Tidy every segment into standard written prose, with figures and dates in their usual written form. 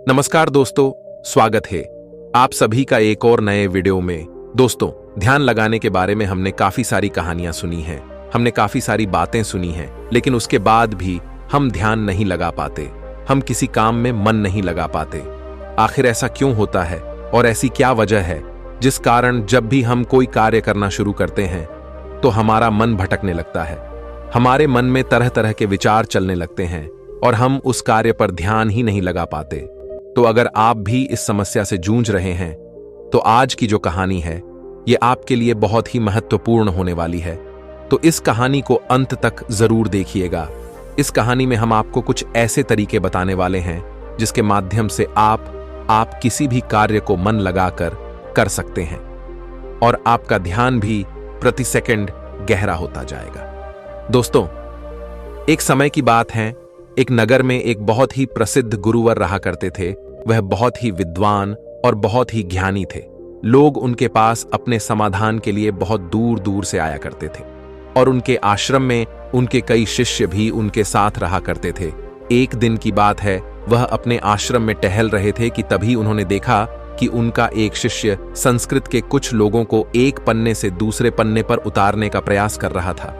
नमस्कार दोस्तों, स्वागत है आप सभी का एक और नए वीडियो में। दोस्तों, ध्यान लगाने के बारे में हमने काफी सारी कहानियां सुनी हैं, हमने काफी सारी बातें सुनी हैं, लेकिन उसके बाद भी हम ध्यान नहीं लगा पाते, हम किसी काम में मन नहीं लगा पाते। आखिर ऐसा क्यों होता है और ऐसी क्या वजह है जिस कारण जब भी हम कोई कार्य करना शुरू करते हैं तो हमारा मन भटकने लगता है, हमारे मन में तरह तरह के विचार चलने लगते हैं और हम उस कार्य पर ध्यान ही नहीं लगा पाते। तो अगर आप भी इस समस्या से जूझ रहे हैं तो आज की जो कहानी है ये आपके लिए बहुत ही महत्वपूर्ण होने वाली है। तो इस कहानी को अंत तक जरूर देखिएगा। इस कहानी में हम आपको कुछ ऐसे तरीके बताने वाले हैं जिसके माध्यम से आप किसी भी कार्य को मन लगाकर कर सकते हैं और आपका ध्यान भी प्रति सेकंड गहरा होता जाएगा। दोस्तों, एक समय की बात है, एक नगर में एक बहुत ही प्रसिद्ध गुरुवर रहा करते थे। वह बहुत ही विद्वान और बहुत ही ज्ञानी थे। लोग उनके पास अपने समाधान के लिए बहुत दूर दूर से आया करते थे और उनके आश्रम में उनके कई शिष्य भी उनके साथ रहा करते थे। एक दिन की बात है, वह अपने आश्रम में टहल रहे थे कि तभी उन्होंने देखा कि उनका एक शिष्य संस्कृत के कुछ लोगों को एक पन्ने से दूसरे पन्ने पर उतारने का प्रयास कर रहा था,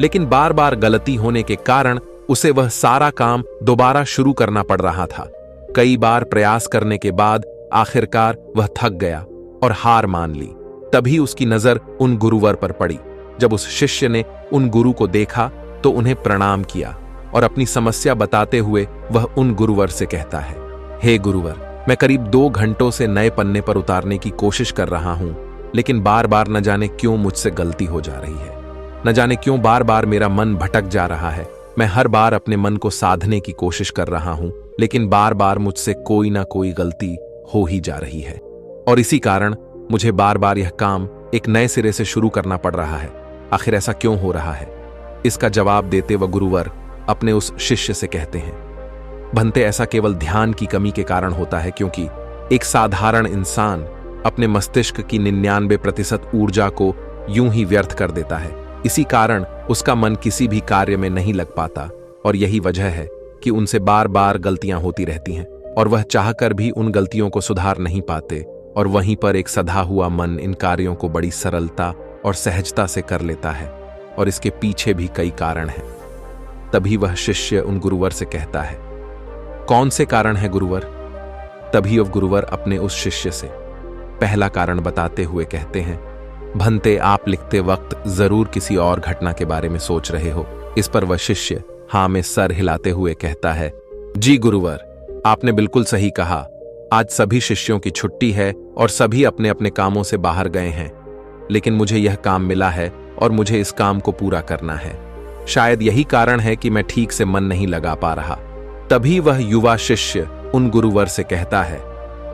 लेकिन बार बार गलती होने के कारण उसे वह सारा काम दोबारा शुरू करना पड़ रहा था। कई बार प्रयास करने के बाद आखिरकार वह थक गया और हार मान ली। तभी उसकी नजर उन गुरुवर पर पड़ी। जब उस शिष्य ने उन गुरु को देखा तो उन्हें प्रणाम किया और अपनी समस्या बताते हुए वह उन गुरुवर से कहता है, हे गुरुवर, मैं करीब 2 घंटों से नए पन्ने पर उतारने की कोशिश कर रहा हूं, लेकिन बार बार न जाने क्यों मुझसे गलती हो जा रही है, न जाने क्यों बार बार मेरा मन भटक जा रहा है। मैं हर बार अपने मन को साधने की कोशिश कर रहा हूं, लेकिन बार बार मुझसे कोई ना कोई गलती हो ही जा रही है और इसी कारण मुझे बार बार यह काम एक नए सिरे से शुरू करना पड़ रहा है। आखिर ऐसा क्यों हो रहा है? इसका जवाब देते वह गुरुवर अपने उस शिष्य से कहते हैं, भंते, ऐसा केवल ध्यान की कमी के कारण होता है, क्योंकि एक साधारण इंसान अपने मस्तिष्क की 99% ऊर्जा को यूं ही व्यर्थ कर देता है। इसी कारण उसका मन किसी भी कार्य में नहीं लग पाता और यही वजह है कि उनसे बार बार गलतियां होती रहती हैं और वह चाहकर भी उन गलतियों को सुधार नहीं पाते और वहीं पर एक सधा हुआ मन इन कार्यों को बड़ी सरलता और सहजता से कर लेता है और इसके पीछे भी कई कारण हैं। तभी वह शिष्य उन गुरुवर से कहता है, कौन से कारण है गुरुवर? तभी वह गुरुवर अपने उस शिष्य से पहला कारण बताते हुए कहते हैं, भंते, आप लिखते वक्त जरूर किसी और घटना के बारे में सोच रहे हो। इस पर वह शिष्य हाँ में सर हिलाते हुए कहता है, जी गुरुवर, आपने बिल्कुल सही कहा। आज सभी शिष्यों की छुट्टी है और सभी अपने अपने कामों से बाहर गए हैं, लेकिन मुझे यह काम मिला है और मुझे इस काम को पूरा करना है। शायद यही कारण है कि मैं ठीक से मन नहीं लगा पा रहा। तभी वह युवा शिष्य उन गुरुवर से कहता है,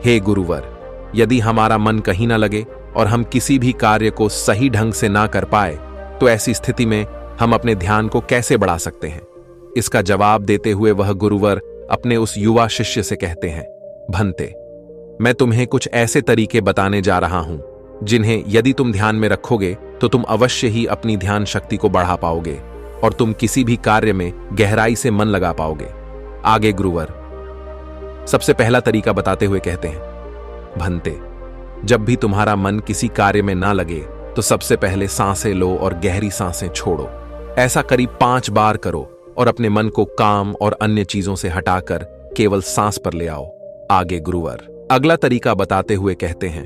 हे गुरुवर, यदि हमारा मन कहीं ना लगे और हम किसी भी कार्य को सही ढंग से ना कर पाए तो ऐसी स्थिति में हम अपने ध्यान को कैसे बढ़ा सकते हैं? इसका जवाब देते हुए वह गुरुवर अपने उस युवा शिष्य से कहते हैं, भंते, मैं तुम्हें कुछ ऐसे तरीके बताने जा रहा हूं जिन्हें यदि तुम ध्यान में रखोगे तो तुम अवश्य ही अपनी ध्यान शक्ति को बढ़ा पाओगे और तुम किसी भी कार्य में गहराई से मन लगा पाओगे। आगे गुरुवर सबसे पहला तरीका बताते हुए कहते हैं, भंते, जब भी तुम्हारा मन किसी कार्य में ना लगे तो सबसे पहले सांसें लो और गहरी सांसें छोड़ो। ऐसा करीब 5 बार करो और अपने मन को काम और अन्य चीजों से हटाकर केवल सांस पर ले आओ। आगे गुरुवर अगला तरीका बताते हुए कहते हैं,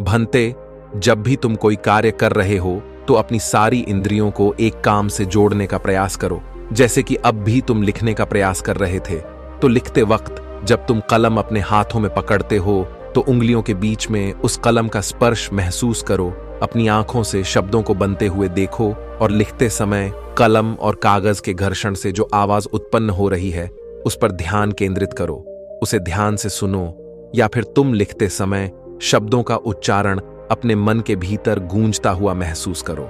भंते, जब भी तुम कोई कार्य कर रहे हो तो अपनी सारी इंद्रियों को एक काम से जोड़ने का प्रयास करो। जैसे कि अब भी तुम लिखने का प्रयास कर रहे थे, तो लिखते वक्त जब तुम कलम अपने हाथों में पकड़ते हो तो उंगलियों के बीच में उस कलम का स्पर्श महसूस करो। अपनी आंखों से शब्दों को बनते हुए देखो और लिखते समय कलम और कागज के घर्षण से जो आवाज उत्पन्न हो रही है उस पर ध्यान केंद्रित करो। उसे ध्यान से सुनो या फिर तुम लिखते समय शब्दों का उच्चारण अपने मन के भीतर गूंजता हुआ महसूस करो।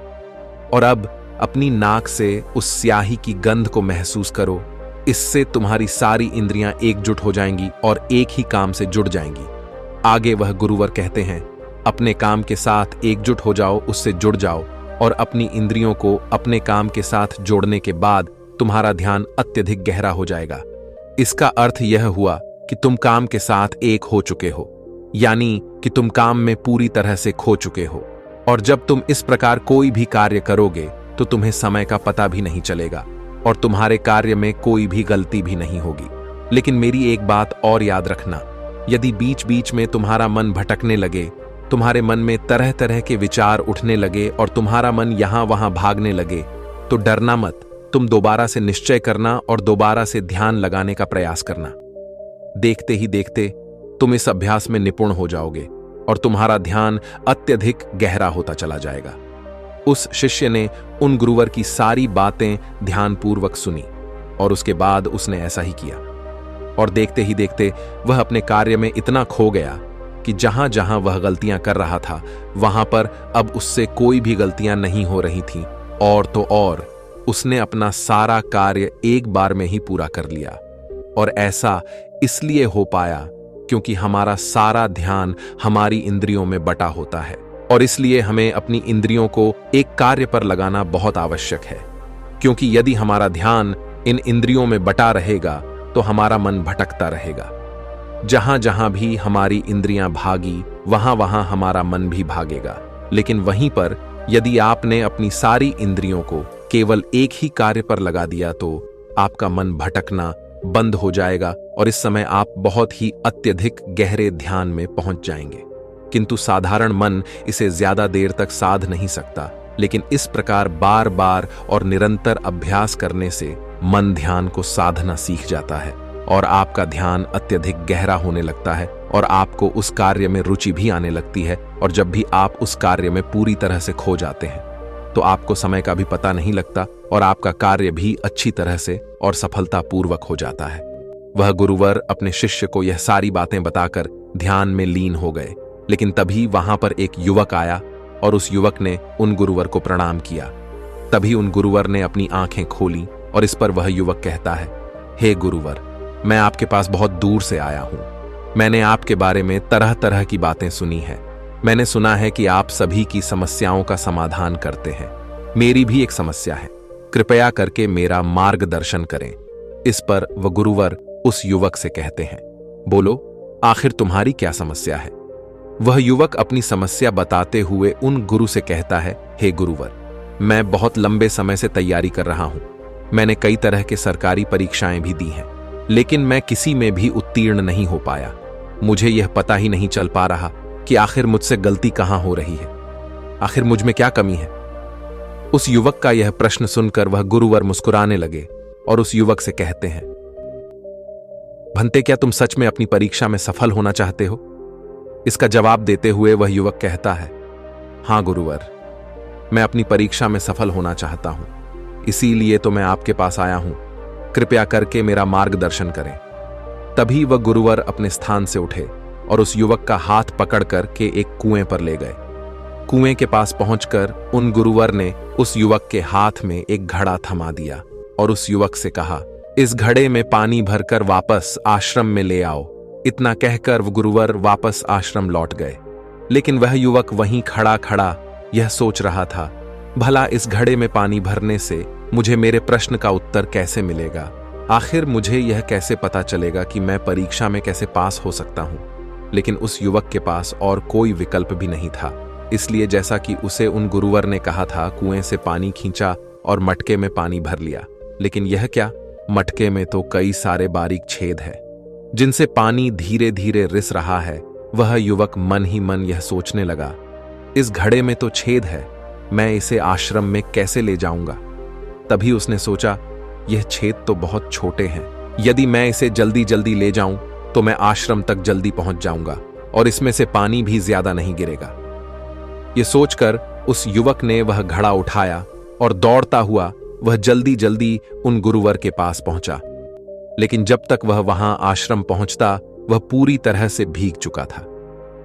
और अब अपनी नाक से उस स्याही की गंध को महसूस करो। इससे तुम्हारी सारी इंद्रियां एकजुट हो जाएंगी और एक ही काम से जुड़ जाएंगी। आगे वह गुरुवर कहते हैं, अपने काम के साथ एकजुट हो जाओ, उससे जुड़ जाओ और अपनी इंद्रियों को अपने काम के साथ जोड़ने के बाद तुम्हारा ध्यान अत्यधिक गहरा हो जाएगा। इसका अर्थ यह हुआ कि तुम काम के साथ एक हो चुके हो, यानी कि तुम काम में पूरी तरह से खो चुके हो। और जब तुम इस प्रकार कोई भी कार्य करोगे तो तुम्हें समय का पता भी नहीं चलेगा और तुम्हारे कार्य में कोई भी गलती भी नहीं होगी। लेकिन मेरी एक बात और याद रखना, यदि बीच बीच में तुम्हारा मन भटकने लगे, तुम्हारे मन में तरह तरह के विचार उठने लगे और तुम्हारा मन यहां वहां भागने लगे, तो डरना मत। तुम दोबारा से निश्चय करना और दोबारा से ध्यान लगाने का प्रयास करना। देखते ही देखते तुम इस अभ्यास में निपुण हो जाओगे और तुम्हारा ध्यान अत्यधिक गहरा होता चला जाएगा। उस शिष्य ने उन गुरुवर की सारी बातें ध्यानपूर्वक सुनी और उसके बाद उसने ऐसा ही किया। और देखते ही देखते वह अपने कार्य में इतना खो गया कि जहां जहां वह गलतियां कर रहा था वहां पर अब उससे कोई भी गलतियां नहीं हो रही थीं। और तो और उसने अपना सारा कार्य एक बार में ही पूरा कर लिया। और ऐसा इसलिए हो पाया क्योंकि हमारा सारा ध्यान हमारी इंद्रियों में बटा होता है और इसलिए हमें अपनी इंद्रियों को एक कार्य पर लगाना बहुत आवश्यक है। क्योंकि यदि हमारा ध्यान इन इंद्रियों में बटा रहेगा तो हमारा मन भटकता रहेगा। जहां जहां भी हमारी इंद्रियां भागी वहां वहां हमारा मन भी भागेगा। लेकिन वहीं पर यदि आपने अपनी सारी इंद्रियों को केवल एक ही कार्य पर लगा दिया तो आपका मन भटकना बंद हो जाएगा और इस समय आप बहुत ही अत्यधिक गहरे ध्यान में पहुंच जाएंगे। किंतु साधारण मन इसे ज्यादा देर तक साध नहीं सकता, लेकिन इस प्रकार बार बार और निरंतर अभ्यास करने से मन ध्यान को साधना सीख जाता है और आपका ध्यान अत्यधिक गहरा होने लगता है और आपको उस कार्य में रुचि भी आने लगती है। और जब भी आप उस कार्य में पूरी तरह से खो जाते हैं तो आपको समय का भी पता नहीं लगता और आपका कार्य भी अच्छी तरह से और सफलतापूर्वक हो जाता है। वह गुरुवर अपने शिष्य को यह सारी बातें बताकर ध्यान में लीन हो गए। लेकिन तभी वहां पर एक युवक आया और उस युवक ने उन गुरुवर को प्रणाम किया। तभी उन गुरुवर ने अपनी आंखें खोली और इस पर वह युवक कहता है, हे गुरुवर, मैं आपके पास बहुत दूर से आया हूं। मैंने आपके बारे में तरह तरह की बातें सुनी है। मैंने सुना है कि आप सभी की समस्याओं का समाधान करते हैं। मेरी भी एक समस्या है, कृपया करके मेरा मार्गदर्शन करें। इस पर वह गुरुवर उस युवक से कहते हैं, बोलो, आखिर तुम्हारी क्या समस्या है? वह युवक अपनी समस्या बताते हुए उन गुरु से कहता है, हे गुरुवर, मैं बहुत लंबे समय से तैयारी कर रहा हूं। मैंने कई तरह के सरकारी परीक्षाएं भी दी हैं, लेकिन मैं किसी में भी उत्तीर्ण नहीं हो पाया। मुझे यह पता ही नहीं चल पा रहा कि आखिर मुझसे गलती कहां हो रही है, आखिर मुझ में क्या कमी है। उस युवक का यह प्रश्न सुनकर वह गुरुवर मुस्कुराने लगे और उस युवक से कहते हैं, भंते, क्या तुम सच में अपनी परीक्षा में सफल होना चाहते हो? इसका जवाब देते हुए वह युवक कहता है, हां गुरुवर, मैं अपनी परीक्षा में सफल होना चाहता हूं, इसीलिए तो मैं आपके पास आया हूं। कृपया करके मेरा मार्गदर्शन करें। तभी वह गुरुवर अपने स्थान से उठे और उस युवक का हाथ पकड़कर के एक कुएं पर ले गए। कुएं के पास पहुंचकर उन गुरुवर ने उस युवक के हाथ में एक घड़ा थमा दिया और उस युवक से कहा, इस घड़े में पानी भरकर वापस आश्रम में ले आओ। इतना कहकर वह गुरुवर वापस आश्रम लौट गए। लेकिन वह युवक वहीं खड़ा खड़ा यह सोच रहा था, भला इस घड़े में पानी भरने से मुझे मेरे प्रश्न का उत्तर कैसे मिलेगा? आखिर मुझे यह कैसे पता चलेगा कि मैं परीक्षा में कैसे पास हो सकता हूं? लेकिन उस युवक के पास और कोई विकल्प भी नहीं था। इसलिए जैसा कि उसे उन गुरुवर ने कहा था, कुएं से पानी खींचा और मटके में पानी भर लिया। लेकिन यह क्या, मटके में तो कई सारे बारीक छेद हैं जिनसे पानी धीरे धीरे रिस रहा है। वह युवक मन ही मन यह सोचने लगा, इस घड़े में तो छेद है, मैं इसे आश्रम में कैसे ले जाऊंगा? तभी उसने सोचा, यह छेद तो बहुत छोटे हैं, यदि मैं इसे जल्दी जल्दी ले जाऊं तो मैं आश्रम तक जल्दी पहुंच जाऊंगा और इसमें से पानी भी ज्यादा नहीं गिरेगा। यह सोचकर उस युवक ने वह घड़ा उठाया और दौड़ता हुआ वह जल्दी जल्दी उन गुरुवर के पास पहुंचा। लेकिन जब तक वह वहां आश्रम पहुंचता वह पूरी तरह से भीग चुका था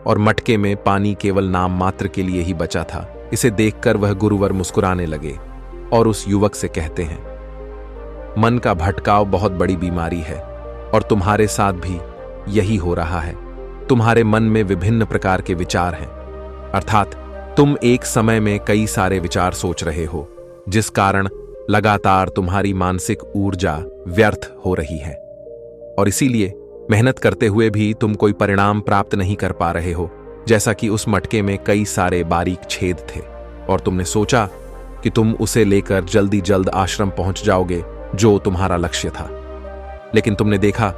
और मटके में पानी केवल नाम मात्र के लिए ही बचा था। इसे देखकर वह गुरुवर मुस्कुराने लगे और उस युवक से कहते हैं, मन का भटकाव बहुत बड़ी बीमारी है और तुम्हारे साथ भी यही हो रहा है। तुम्हारे मन में विभिन्न प्रकार के विचार हैं, अर्थात तुम एक समय में कई सारे विचार सोच रहे हो, जिस कारण लगातार तुम्हारी मानसिक ऊर्जा व्यर्थ हो रही है और इसीलिए मेहनत करते हुए भी तुम कोई परिणाम प्राप्त नहीं कर पा रहे हो, जैसा कि उस मटके में कई सारे बारीक छेद थे और तुमने सोचा कि तुम उसे लेकर जल्दी जल्द आश्रम पहुंच जाओगे, जो तुम्हारा लक्ष्य था। लेकिन तुमने देखा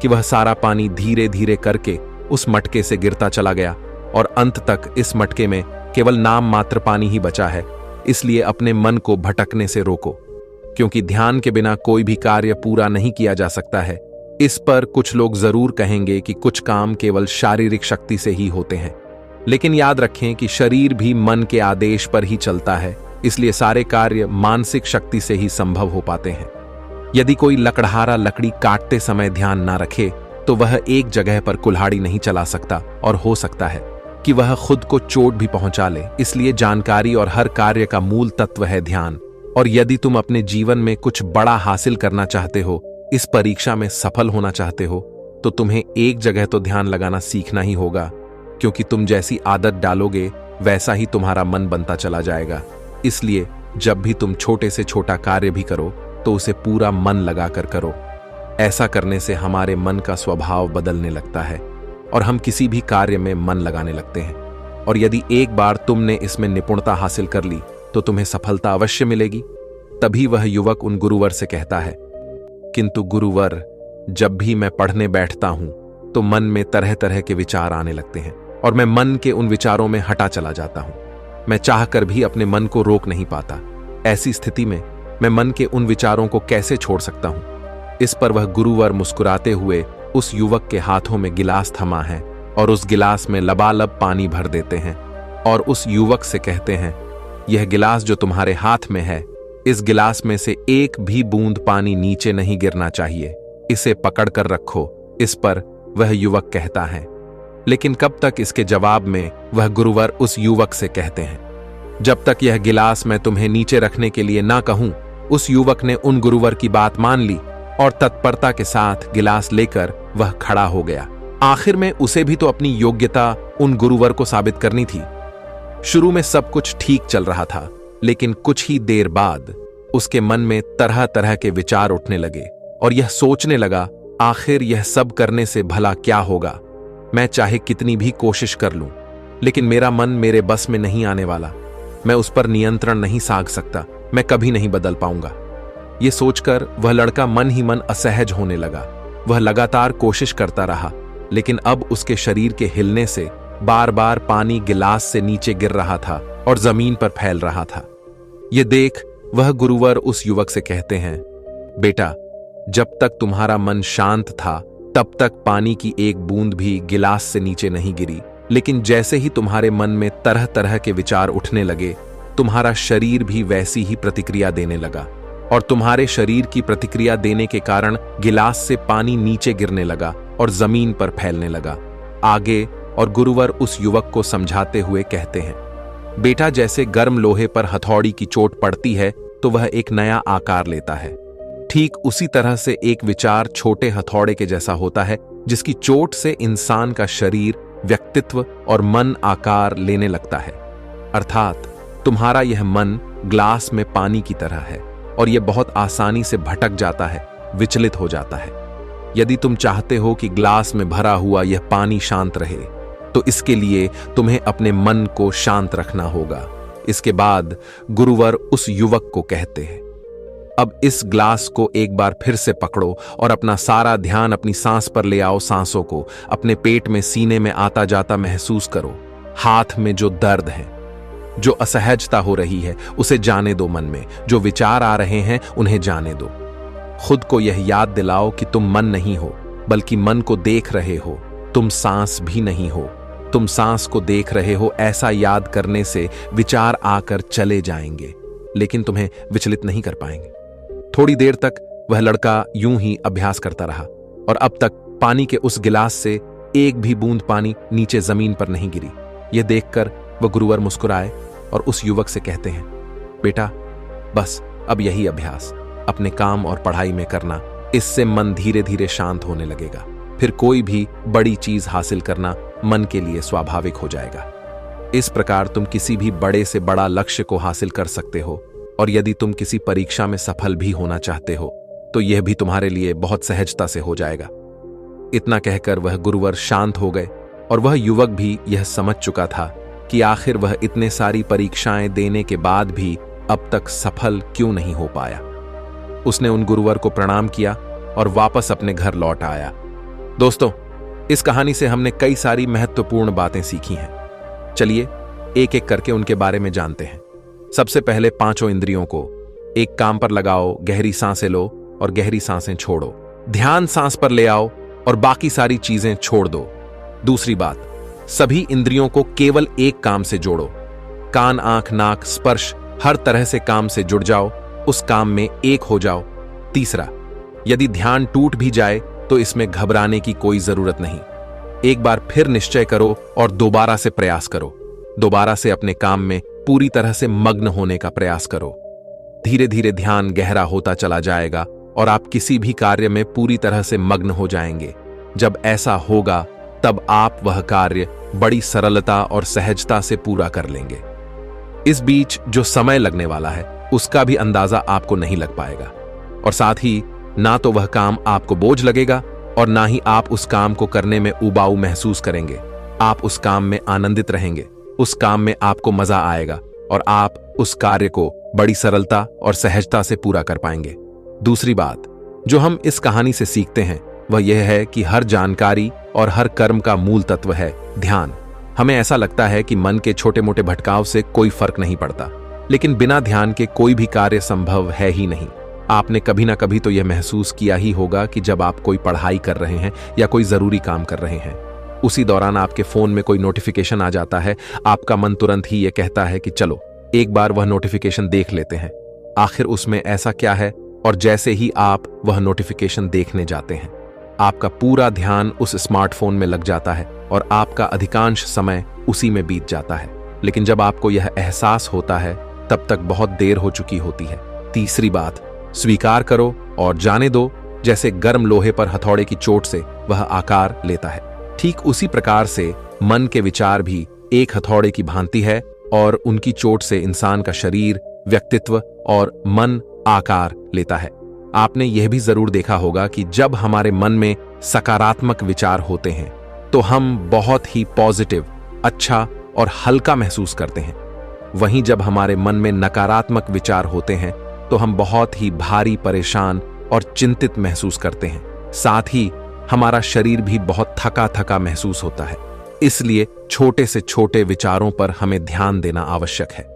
कि वह सारा पानी धीरे धीरे करके उस मटके से गिरता चला गया और अंत तक इस मटके में केवल नाम मात्र पानी ही बचा है। इसलिए अपने मन को भटकने से रोको, क्योंकि ध्यान के बिना कोई भी कार्य पूरा नहीं किया जा सकता है। इस पर कुछ लोग जरूर कहेंगे कि कुछ काम केवल शारीरिक शक्ति से ही होते हैं, लेकिन याद रखें कि शरीर भी मन के आदेश पर ही चलता है, इसलिए सारे कार्य मानसिक शक्ति से ही संभव हो पाते हैं। यदि कोई लकड़हारा लकड़ी काटते समय ध्यान ना रखे तो वह एक जगह पर कुल्हाड़ी नहीं चला सकता और हो सकता है कि वह खुद को चोट भी पहुंचा ले। इसलिए जानकारी और हर कार्य का मूल तत्व है ध्यान। और यदि तुम अपने जीवन में कुछ बड़ा हासिल करना चाहते हो, इस परीक्षा में सफल होना चाहते हो, तो तुम्हें एक जगह तो ध्यान लगाना सीखना ही होगा, क्योंकि तुम जैसी आदत डालोगे वैसा ही तुम्हारा मन बनता चला जाएगा। इसलिए जब भी तुम छोटे से छोटा कार्य भी करो तो उसे पूरा मन लगाकर करो। ऐसा करने से हमारे मन का स्वभाव बदलने लगता है और हम किसी भी कार्य में मन लगाने लगते हैं। और यदि एक बार तुमने इसमें निपुणता हासिल कर ली तो तुम्हें सफलता अवश्य मिलेगी। तभी वह युवक उन गुरुवर से कहता है, किंतु गुरुवर, जब भी मैं पढ़ने बैठता हूं तो मन में तरह तरह के विचार आने लगते हैं और मैं मन के उन विचारों में हटा चला जाता हूं। मैं चाहकर भी अपने मन को रोक नहीं पाता। ऐसी स्थिति में मैं मन के उन विचारों को कैसे छोड़ सकता हूं? इस पर वह गुरुवर मुस्कुराते हुए उस युवक के हाथों में गिलास थमा है और उस गिलास में लबालब पानी भर देते हैं और उस युवक से कहते हैं, यह गिलास जो तुम्हारे हाथ में है, इस गिलास में से एक भी बूंद पानी नीचे नहीं गिरना चाहिए, इसे पकड़ कर रखो। इस पर वह युवक कहता है, लेकिन कब तक? इसके जवाब में वह गुरुवर उस युवक से कहते हैं, जब तक यह गिलास मैं तुम्हें नीचे रखने के लिए ना कहूं। उस युवक ने उन गुरुवर की बात मान ली और तत्परता के साथ गिलास लेकर वह खड़ा हो गया। आखिर में उसे भी तो अपनी योग्यता उन गुरुवर को साबित करनी थी। शुरू में सब कुछ ठीक चल रहा था, लेकिन कुछ ही देर बाद उसके मन में तरह तरह के विचार उठने लगे और यह सोचने लगा, आखिर यह सब करने से भला क्या होगा? मैं चाहे कितनी भी कोशिश कर लूं, लेकिन मेरा मन मेरे बस में नहीं आने वाला। मैं उस पर नियंत्रण नहीं साध सकता। मैं कभी नहीं बदल पाऊंगा। यह सोचकर वह लड़का मन ही मन असहज होने लगा। वह लगातार कोशिश करता रहा, लेकिन अब उसके शरीर के हिलने से बार बार पानी गिलास से नीचे गिर रहा था और जमीन पर फैल रहा था। यह देख वह गुरुवर उस युवक से कहते हैं, बेटा, जब तक तुम्हारा मन शांत था तब तक पानी की एक बूंद भी गिलास से नीचे नहीं गिरी, लेकिन जैसे ही तुम्हारे मन में तरह तरह के विचार उठने लगे, तुम्हारा शरीर भी वैसी ही प्रतिक्रिया देने लगा और तुम्हारे शरीर की प्रतिक्रिया देने के कारण गिलास से पानी नीचे गिरने लगा और जमीन पर फैलने लगा। आगे और गुरुवर उस युवक को समझाते हुए कहते हैं, बेटा, जैसे गर्म लोहे पर हथौड़ी की चोट पड़ती है तो वह एक नया आकार लेता है, ठीक उसी तरह से एक विचार छोटे हथौड़े के जैसा होता है, जिसकी चोट से इंसान का शरीर, व्यक्तित्व और मन आकार लेने लगता है। अर्थात तुम्हारा यह मन ग्लास में पानी की तरह है और यह बहुत आसानी से भटक जाता है, विचलित हो जाता है। यदि तुम चाहते हो कि ग्लास में भरा हुआ यह पानी शांत रहे, तो इसके लिए तुम्हें अपने मन को शांत रखना होगा। इसके बाद गुरुवर उस युवक को कहते हैं, अब इस ग्लास को एक बार फिर से पकड़ो और अपना सारा ध्यान अपनी सांस पर ले आओ। सांसों को अपने पेट में, सीने में आता जाता महसूस करो। हाथ में जो दर्द है, जो असहजता हो रही है, उसे जाने दो। मन में जो विचार आ रहे हैं उन्हें जाने दो। खुद को यह याद दिलाओ कि तुम मन नहीं हो, बल्कि मन को देख रहे हो। तुम सांस भी नहीं हो, तुम सांस को देख रहे हो। ऐसा याद करने से विचार आकर चले जाएंगे, लेकिन तुम्हें विचलित नहीं कर पाएंगे। थोड़ी देर तक वह लड़का यूं ही अभ्यास करता रहा और अब तक पानी के उस गिलास से एक भी बूंद पानी नीचे जमीन पर नहीं गिरी। यह देखकर वह गुरुवर मुस्कुराए और उस युवक से कहते हैं, बेटा, बस अब यही अभ्यास अपने काम और पढ़ाई में करना। इससे मन धीरे धीरे शांत होने लगेगा। फिर कोई भी बड़ी चीज हासिल करना मन के लिए स्वाभाविक हो जाएगा। इस प्रकार तुम किसी भी बड़े से बड़ा लक्ष्य को हासिल कर सकते हो। और यदि तुम किसी परीक्षा में सफल भी होना चाहते हो तो यह भी तुम्हारे लिए बहुत सहजता से हो जाएगा। इतना कहकर वह गुरुवर शांत हो गए और वह युवक भी यह समझ चुका था कि आखिर वह इतने सारी परीक्षाएं देने के बाद भी अब तक सफल क्यों नहीं हो पाया। उसने उन गुरुवर को प्रणाम किया और वापस अपने घर लौट आया। दोस्तों, इस कहानी से हमने कई सारी महत्वपूर्ण बातें सीखी हैं। चलिए एक एक करके उनके बारे में जानते हैं। सबसे पहले पांचों इंद्रियों को एक काम पर लगाओ, गहरी सांसें लो और गहरी सांसें छोड़ो। ध्यान सांस पर ले आओ और बाकी सारी चीजें छोड़ दो। दूसरी बात, सभी इंद्रियों को केवल एक काम से जोड़ो। कान, आंख, नाक, स्पर्श, हर तरह से काम से जुड़ जाओ, उस काम में एक हो जाओ। तीसरा, यदि ध्यान टूट भी जाए तो इसमें घबराने की कोई जरूरत नहीं। एक बार फिर निश्चय करो और दोबारा से प्रयास करो। दोबारा से अपने काम में पूरी तरह से मग्न होने का प्रयास करो। धीरे धीरे ध्यान गहरा होता चला जाएगा और आप किसी भी कार्य में पूरी तरह से मग्न हो जाएंगे। जब ऐसा होगा तब आप वह कार्य बड़ी सरलता और सहजता से पूरा कर लेंगे। इस बीच जो समय लगने वाला है उसका भी अंदाजा आपको नहीं लग पाएगा और साथ ही ना तो वह काम आपको बोझ लगेगा और ना ही आप उस काम को करने में उबाऊ महसूस करेंगे। आप उस काम में आनंदित रहेंगे, उस काम में आपको मजा आएगा और आप उस कार्य को बड़ी सरलता और सहजता से पूरा कर पाएंगे। दूसरी बात जो हम इस कहानी से सीखते हैं वह यह है कि हर जानकारी और हर कर्म का मूल तत्व है ध्यान। हमें ऐसा लगता है कि मन के छोटे मोटे भटकाव से कोई फर्क नहीं पड़ता, लेकिन बिना ध्यान के कोई भी कार्य संभव है ही नहीं। आपने कभी ना कभी तो यह महसूस किया ही होगा कि जब आप कोई पढ़ाई कर रहे हैं या कोई जरूरी काम कर रहे हैं, उसी दौरान आपके फोन में कोई नोटिफिकेशन आ जाता है, आपका मन तुरंत ही यह कहता है कि चलो एक बार वह नोटिफिकेशन देख लेते हैं, आखिर उसमें ऐसा क्या है। और जैसे ही आप वह नोटिफिकेशन देखने जाते हैं, आपका पूरा ध्यान उस स्मार्टफोन में लग जाता है और आपका अधिकांश समय उसी में बीत जाता है। लेकिन जब आपको यह एहसास होता है तब तक बहुत देर हो चुकी होती है। तीसरी बात, स्वीकार करो और जाने दो। जैसे गर्म लोहे पर हथौड़े की चोट से वह आकार लेता है, ठीक उसी प्रकार से मन के विचार भी एक हथौड़े की भांति है और उनकी चोट से इंसान का शरीर, व्यक्तित्व और मन आकार लेता है। आपने यह भी जरूर देखा होगा कि जब हमारे मन में सकारात्मक विचार होते हैं तो हम बहुत ही पॉजिटिव, अच्छा और हल्का महसूस करते हैं। वहीं जब हमारे मन में नकारात्मक विचार होते हैं तो हम बहुत ही भारी, परेशान और चिंतित महसूस करते हैं। साथ ही हमारा शरीर भी बहुत थका थका महसूस होता है। इसलिए छोटे से छोटे विचारों पर हमें ध्यान देना आवश्यक है।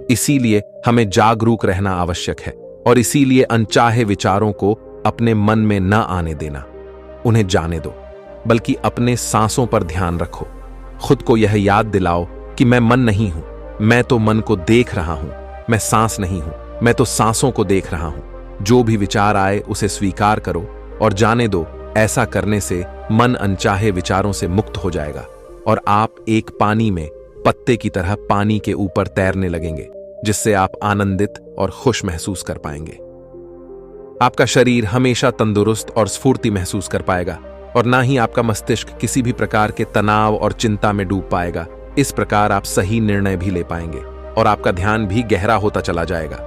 इसीलिए हमें जागरूक रहना आवश्यक है और इसीलिए अनचाहे विचारों को अपने मन में न आने देना, उन्हें जाने दो, बल्कि अपने सांसों पर ध्यान रखो। खुद को यह याद दिलाओ कि मैं मन नहीं हूं, मैं तो मन को देख रहा हूं। मैं सांस नहीं हूं, मैं तो सांसों को देख रहा हूं। जो भी विचार आए उसे स्वीकार करो और जाने दो। ऐसा करने से मन अनचाहे विचारों से मुक्त हो जाएगा और आप एक पानी में पत्ते की तरह पानी के ऊपर तैरने लगेंगे, जिससे आप आनंदित और खुश महसूस कर पाएंगे। आपका शरीर हमेशा तंदुरुस्त और स्फूर्ति महसूस कर पाएगा और ना ही आपका मस्तिष्क किसी भी प्रकार के तनाव और चिंता में डूब पाएगा। इस प्रकार आप सही निर्णय भी ले पाएंगे और आपका ध्यान भी गहरा होता चला जाएगा।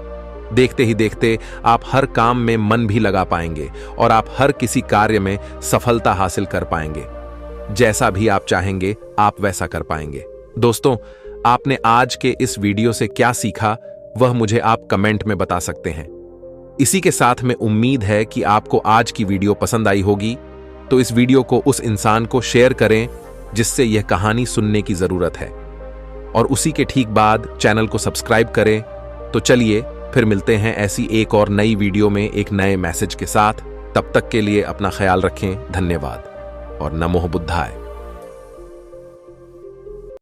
देखते ही देखते आप हर काम में मन भी लगा पाएंगे और आप हर किसी कार्य में सफलता हासिल कर पाएंगे। जैसा भी आप चाहेंगे आप वैसा कर पाएंगे। दोस्तों, आपने आज के इस वीडियो से क्या सीखा वह मुझे आप कमेंट में बता सकते हैं। इसी के साथ में उम्मीद है कि आपको आज की वीडियो पसंद आई होगी, तो इस वीडियो को उस इंसान को शेयर करें जिससे यह कहानी सुनने की जरूरत है और उसी के ठीक बाद चैनल को सब्सक्राइब करें। तो चलिए फिर मिलते हैं ऐसी एक और नई वीडियो में एक नए मैसेज के साथ। तब तक के लिए अपना ख्याल रखें। धन्यवाद और नमो बुद्धाय।